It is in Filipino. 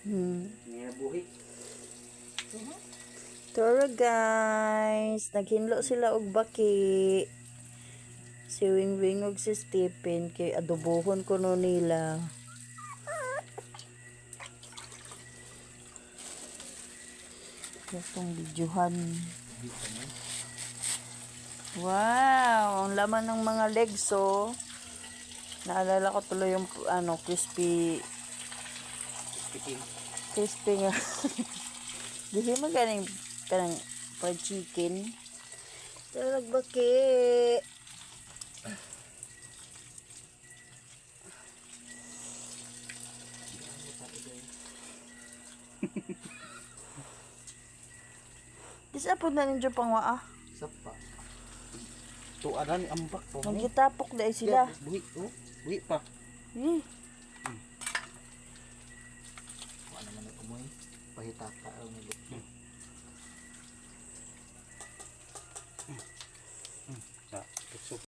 Niya buhi. Tara guys, naghinlo sila og baki. Si Wingwing ug si Stephen kay adobohon ko no nila. Itong videohan. Wow, ang laman ng mga legs oh. Naalala ko tuloy yung Chicken. crispy nga. Di mo ganing kanang fried chicken. Talag baki. Isa po na ninyo pangwaa. Sapa. Tuaran ni ambak po. Nagitapok dahil sila. Buhi, oh. Buhi pa. Eh, Wala naman ito mo eh. Pahitaka ang nilip.